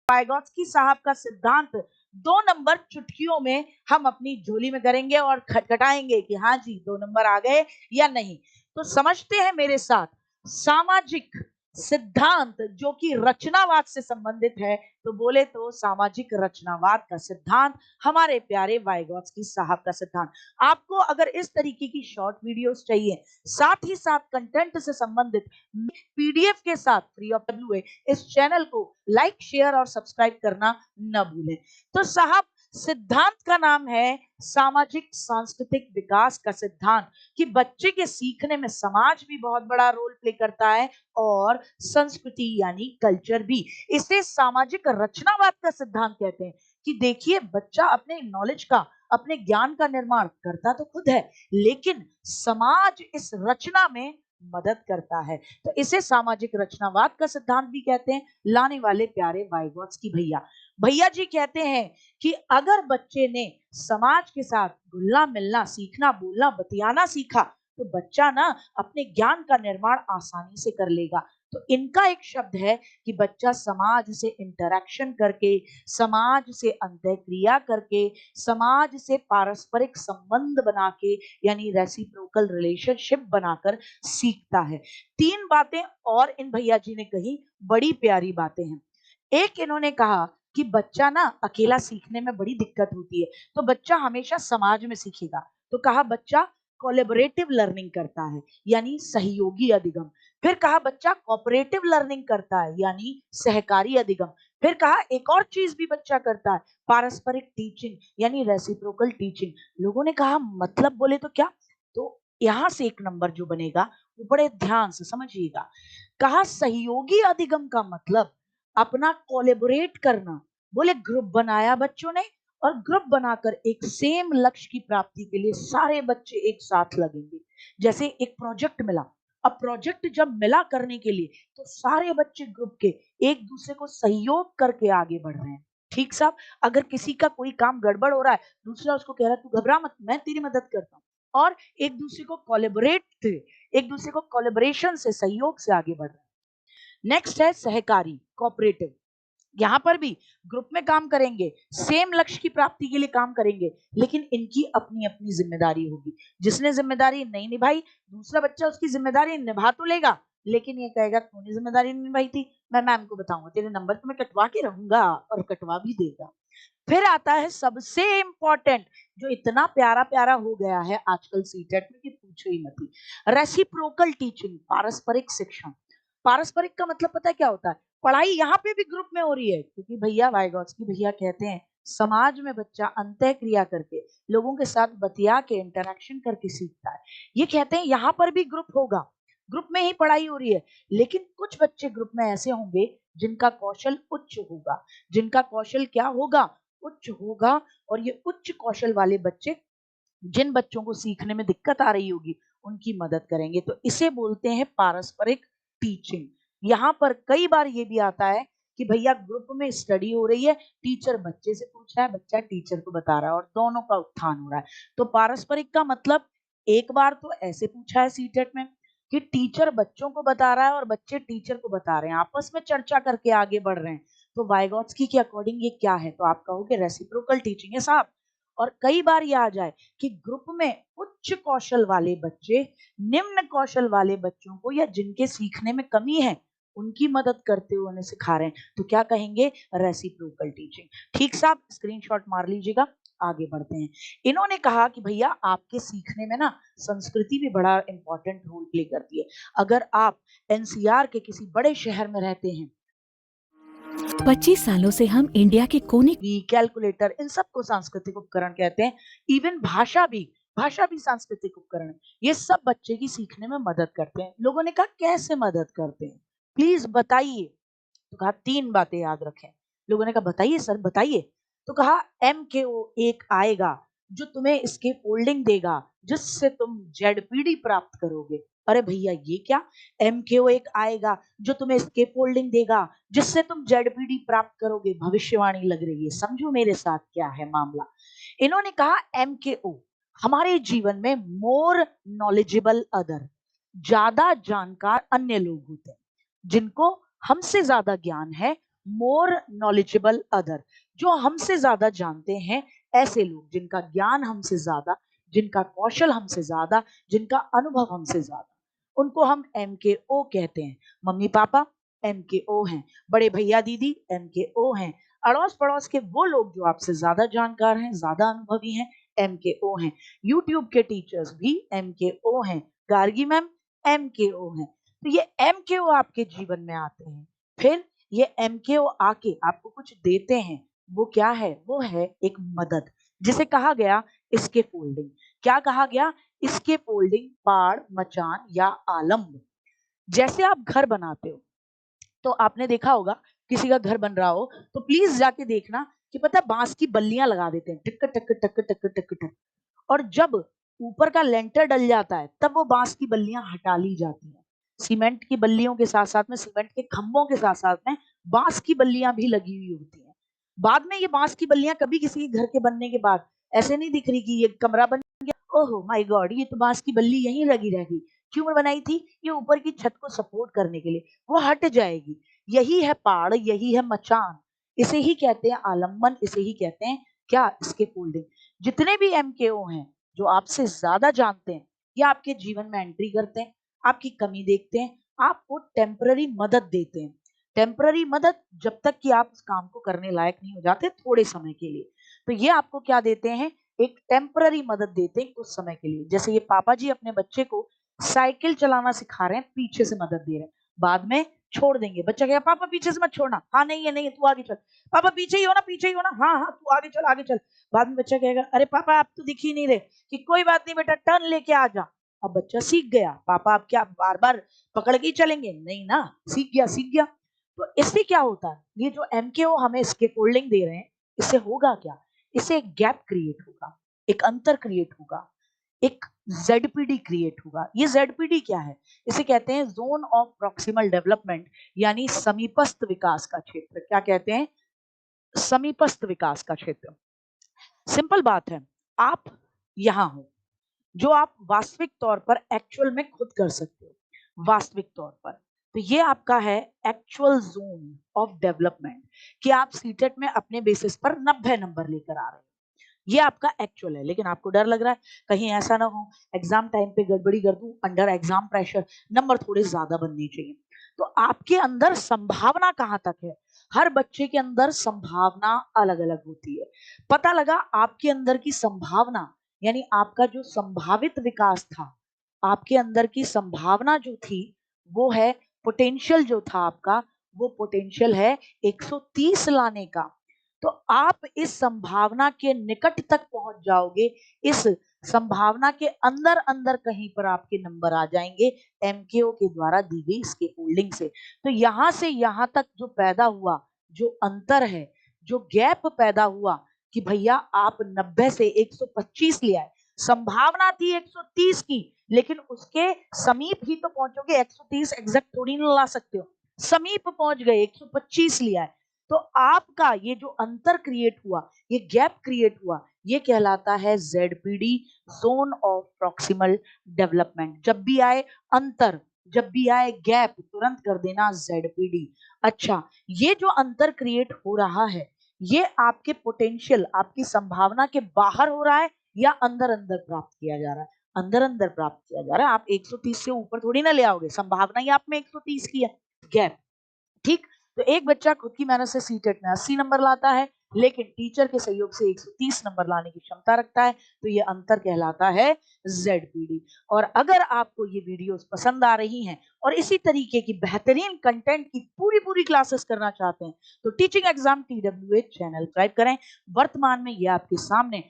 वाइगॉत्स्की साहब का सिद्धांत 2 नंबर चुटकियों में हम अपनी झोली में करेंगे और खटखटाएंगे कि हाँ जी 2 नंबर आ गए या नहीं। तो समझते हैं मेरे साथ, सामाजिक सिद्धांत जो कि रचनावाद से संबंधित है, तो बोले तो सामाजिक रचनावाद का सिद्धांत हमारे प्यारे वाइगॉत्स्की साहब का सिद्धांत। आपको अगर इस तरीके की शॉर्ट वीडियोस चाहिए, साथ ही साथ कंटेंट से संबंधित पीडीएफ के साथ फ्री ऑफ डब्ल्यू, इस चैनल को लाइक शेयर और सब्सक्राइब करना न भूलें। तो साहब, सिद्धांत का नाम है सामाजिक सांस्कृतिक विकास का सिद्धांत, कि बच्चे के सीखने में समाज भी बहुत बड़ा रोल प्ले करता है और संस्कृति यानी कल्चर भी। इसे सामाजिक रचनावाद का सिद्धांत कहते हैं कि देखिए, बच्चा अपने नॉलेज का, अपने ज्ञान का निर्माण करता तो खुद है, लेकिन समाज इस रचना में मदद करता है। तो इसे सामाजिक रचनावाद का सिद्धांत भी कहते हैं। लाने वाले प्यारे वाइगॉत्स्की भैया, भैया जी कहते हैं कि अगर बच्चे ने समाज के साथ घुलना मिलना सीखना, बोलना बतियाना सीखा, तो बच्चा ना अपने ज्ञान का निर्माण आसानी से कर लेगा। तो इनका एक शब्द है कि बच्चा समाज से इंटरेक्शन करके, समाज से अंतःक्रिया करके, समाज से पारस्परिक संबंध बना के, यानी रेसिप्रोकल रिलेशनशिप बनाकर सीखता है। 3 बातें और इन भैया जी ने कही, बड़ी प्यारी बातें हैं। एक इन्होंने कहा कि बच्चा ना अकेला सीखने में बड़ी दिक्कत होती है, तो बच्चा हमेशा समाज में सीखेगा। तो कहा बच्चा कोलैबोरेटिव लर्निंग करता है, यानी सहयोगी अधिगम। फिर कहा बच्चा कोऑपरेटिव लर्निंग करता है, यानी सहकारी अधिगम। फिर कहा एक और चीज भी बच्चा करता है, पारस्परिक टीचिंग, यानी रेसिप्रोकल टीचिंग। लोगों ने कहा मतलब बोले तो क्या? तो यहां से एक नंबर जो बनेगा वो बड़े ध्यान से समझिएगा। कहा सहयोगी अधिगम का मतलब अपना कोलैबोरेट करना। बोले ग्रुप बनाया बच्चों ने, और ग्रुप बनाकर एक सेम लक्ष्य की प्राप्ति के लिए सारे बच्चे एक साथ लगेंगे। जैसे एक प्रोजेक्ट मिला, अब प्रोजेक्ट जब मिला करने के लिए, तो सारे बच्चे ग्रुप के एक दूसरे को सहयोग करके आगे बढ़ रहे हैं। ठीक साहब, अगर किसी का कोई काम गड़बड़ हो रहा है, दूसरा उसको कह रहा है तू घबरा मत, मैं तेरी मदद करता हूँ, और एक दूसरे को एक दूसरे को कोलैबोरेशन से, सहयोग से आगे बढ़ रहे हैं। नेक्स्ट है सहकारी, कोऑपरेटिव। यहां पर भी ग्रुप में काम करेंगे, सेम लक्ष्य की प्राप्ति के लिए काम करेंगे, लेकिन इनकी अपनी अपनी जिम्मेदारी होगी। जिसने जिम्मेदारी नहीं निभाई, दूसरा बच्चा उसकी जिम्मेदारी निभा तो लेगा, लेकिन ये कहेगा तूने जिम्मेदारी नहीं निभाई थी, मैं मैम को बताऊंगा, तेरे नंबर तो मैं कटवा के रहूंगा, और कटवा भी देगा। फिर आता है सबसे इंपॉर्टेंट, जो इतना प्यारा प्यारा हो गया है आजकल सीटेट में कि पूछो ही मत, रेसिप्रोकल टीचिंग, पारस्परिक शिक्षण। पारस्परिक का मतलब पता है क्या होता है? पढ़ाई यहाँ पे भी ग्रुप में हो रही है, क्योंकि भैया वाइगॉत्स्की भैया कहते हैं समाज में बच्चा अंतःक्रिया करके, लोगों के साथ बतिया के, इंटरेक्शन करके सीखता है। ये कहते हैं यहाँ पर भी ग्रुप होगा, ग्रुप में ही पढ़ाई हो रही है, लेकिन कुछ बच्चे ग्रुप में ऐसे होंगे जिनका कौशल उच्च होगा। जिनका कौशल क्या होगा? उच्च होगा। और ये उच्च कौशल वाले बच्चे, जिन बच्चों को सीखने में दिक्कत आ रही होगी, उनकी मदद करेंगे। तो इसे बोलते हैं पारस्परिक टीचिंग। यहाँ पर कई बार ये भी आता है कि भैया ग्रुप में स्टडी हो रही है, टीचर बच्चे से पूछ रहा है, बच्चा टीचर को बता रहा है, और दोनों का उत्थान हो रहा है। तो पारस्परिक का मतलब, एक बार तो ऐसे पूछा है सीटेट में कि टीचर बच्चों को बता रहा है और बच्चे टीचर को बता रहे हैं, आपस में चर्चा करके आगे बढ़ रहे हैं। तो वाइगॉत्स्की के अकॉर्डिंग ये क्या है? तो आप कहोगे रेसिप्रोकल टीचिंग है साहब। और कई बार ये आ जाए कि ग्रुप में उच्च कौशल वाले बच्चे निम्न कौशल वाले बच्चों को, या जिनके सीखने में कमी है, उनकी मदद करते हुए उन्हें सिखा रहे हैं, तो क्या कहेंगे? Reciprocal teaching. ठीक साहब, स्क्रीनशॉट मार लीजिएगा, आगे बढ़ते हैं। इन्होंने कहा कि भैया आपके सीखने में ना संस्कृति भी बड़ा इंपॉर्टेंट रोल प्ले करती है। अगर आप एनसीआर के किसी बड़े शहर में रहते हैं, 25 सालों से हम इंडिया के कोने कैलकुलेटर, इन सबको सांस्कृतिक उपकरण कहते हैं। इवन भाषा भी सांस्कृतिक उपकरण है। ये सब बच्चे की सीखने में मदद करते हैं। लोगों ने कहा कैसे मदद करते हैं, प्लीज बताइए। तो कहा 3 बातें याद रखें। लोगों ने कहा बताइए सर, बताइए। तो कहा MKO एक आएगा जो तुम्हें इसके फोल्डिंग देगा, जिससे तुम जेडपीडी प्राप्त करोगे। अरे भैया ये क्या? MKO एक आएगा जो तुम्हें इसके फोल्डिंग देगा, जिससे तुम जेडपीडी प्राप्त करोगे। भविष्यवाणी लग रही है, समझो मेरे साथ क्या है मामला। इन्होंने कहा MKO हमारे जीवन में मोर नॉलेजेबल अदर, ज्यादा जानकार अन्य लोग होते हैं, जिनको हमसे ज्यादा ज्ञान है, मोर नॉलेजेबल अदर, जो हमसे ज्यादा जानते हैं, ऐसे लोग जिनका ज्ञान हमसे ज्यादा, जिनका कौशल हमसे ज्यादा, जिनका अनुभव हमसे ज्यादा, उनको हम MKO कहते हैं। मम्मी पापा MKO हैं, बड़े भैया दीदी MKO हैं, अड़ोस पड़ोस के वो लोग जो आपसे ज्यादा जानकार हैं, ज्यादा अनुभवी हैं, MKO हैं। यूट्यूब के टीचर्स भी MKO हैं, गार्गी मैम MKO हैं। तो ये MKO आपके जीवन में आते हैं, फिर ये MKO आके आपको कुछ देते हैं। वो क्या है? वो है एक मदद, जिसे कहा गया इसके फोल्डिंग। क्या कहा गया? इसके फोल्डिंग, पाड़, मचान या आलम्ब। जैसे आप घर बनाते हो, तो आपने देखा होगा किसी का घर बन रहा हो तो प्लीज जाके देखना कि पता है बांस की बल्लियां लगा देते हैं, टक टक टक टक टक टक। और जब ऊपर का लेंटर डल जाता है तब वो बांस की बल्लियां हटा ली जाती हैं। सीमेंट की बल्लियों के साथ साथ में, सीमेंट के खंभों के साथ साथ में बांस की बल्लियां भी लगी हुई होती हैं। बाद में ये बांस की बल्लियां कभी किसी के घर के बनने के बाद ऐसे नहीं दिख रही कि ये कमरा बन गया, ओहो माय गॉड, ये तो बांस की बल्ली यहीं लगी रह गई। क्यों बनाई थी? ये ऊपर की छत को सपोर्ट करने के लिए, वो हट जाएगी। यही है पाड़, यही है मचान, इसे ही कहते हैं आलम्बन, इसे ही कहते हैं क्या? इसके फोल्डिंग। जितने भी MKO हैं, जो आपसे ज्यादा जानते हैं, या आपके जीवन में एंट्री करते हैं, आपकी कमी देखते हैं, आपको टेम्पररी मदद देते हैं। टेम्पररी मदद, जब तक कि आप उस काम को करने लायक नहीं हो जाते, थोड़े समय के लिए। तो ये आपको क्या देते हैं? एक टेम्पररी मदद देते हैं कुछ समय के लिए। जैसे ये पापा जी अपने बच्चे को साइकिल चलाना सिखा रहे हैं, पीछे से मदद दे रहे हैं, बाद में छोड़ देंगे। बच्चा कहेगा पापा पीछे से मत छोड़ना, हाँ नहीं है नहीं है, तू आगे चल। पापा पीछे ही हो ना, पीछे ही हो ना, हाँ हाँ तू आगे चल आगे चल। बाद में बच्चा कहेगा अरे पापा आप तो दिख ही नहीं रहे, कि कोई बात नहीं बेटा, टर्न लेके आ जा। अब बच्चा सीख गया, पापा आप क्या बार बार पकड़ के ही चलेंगे? नहीं ना, सीख गया सीख गया। तो इससे क्या होता है? ये जो MKO हमें स्केफोल्डिंग दे रहे हैं, इससे होगा क्या? इससे एक गैप क्रिएट होगा, एक अंतर क्रिएट होगा, एक ZPD क्रिएट होगा। ये ZPD क्या है? इसे कहते हैं जोन ऑफ प्रॉक्सिमल डेवलपमेंट, यानी समीपस्थ विकास का क्षेत्र। क्या कहते हैं? समीपस्थ विकास का क्षेत्र। सिंपल बात है, आप यहां हो, जो आप वास्तविक तौर पर एक्चुअल में खुद कर सकते हो, वास्तविक तौर पर। तो ये आपका है एक्चुअल जोन ऑफ डेवलपमेंट, कि आप सीटेट में अपने बेसिस पर 90 नंबर लेकर आ रहे हो। ये आपका एक्चुअल है, लेकिन आपको डर लग रहा है कहीं ऐसा ना हो एग्जाम टाइम पे गड़बड़ी कर दूं, अंडर एग्जाम प्रेशर नंबर थोड़े ज्यादा बनने चाहिए। तो आपके अंदर संभावना कहां तक है? हर बच्चे के अंदर संभावना अलग अलग होती है। पता लगा आपके अंदर की संभावना, यानी आपका जो संभावित विकास था, आपके अंदर की संभावना जो थी, वो है पोटेंशियल जो था आपका, वो पोटेंशियल है 130 लाने का। तो आप इस संभावना के निकट तक पहुंच जाओगे, इस संभावना के अंदर अंदर कहीं पर आपके नंबर आ जाएंगे MKO के द्वारा दी गई इसके होल्डिंग से। तो यहां से यहां तक जो पैदा हुआ, जो अंतर है, जो गैप पैदा हुआ, कि भैया आप 90 से 125 ले आए, संभावना थी 130 की, लेकिन उसके समीप ही तो पहुंचोगे, 130 एग्जैक्ट थोड़ी ना ला सकते हो, समीप पहुंच गए, 125 लिया है। तो आपका ये जो अंतर क्रिएट हुआ, ये गैप क्रिएट हुआ, ये कहलाता है ZPD, zone of proximal development. जब भी आए अंतर, जब भी आए गैप, तुरंत कर देना ZPD। अच्छा, ये जो अंतर क्रिएट हो रहा है, ये आपके पोटेंशियल, आपकी संभावना के बाहर हो रहा है या अंदर अंदर प्राप्त किया जा रहा है? अंदर अंदर प्राप्त किया जा रहा है। आप 130 से ऊपर थोड़ी ना ले आओगे, संभावना ही आप में 130 की है। गैप, ठीक। तो एक बच्चा खुद की मेहनत से सीटेट में 80 नंबर लाता है, लेकिन टीचर के सहयोग से 130 नंबर लाने की क्षमता रखता है, तो ये अंतर कहलाता है ZPD। और अगर आपको ये वीडियोस पसंद आ रही हैं और इसी तरीके की बेहतरीन कंटेंट की पूरी पूरी क्लासेस करना चाहते हैं, तो teaching exam TWA channel subscribe करें। वर्तमान में ये आपके सामने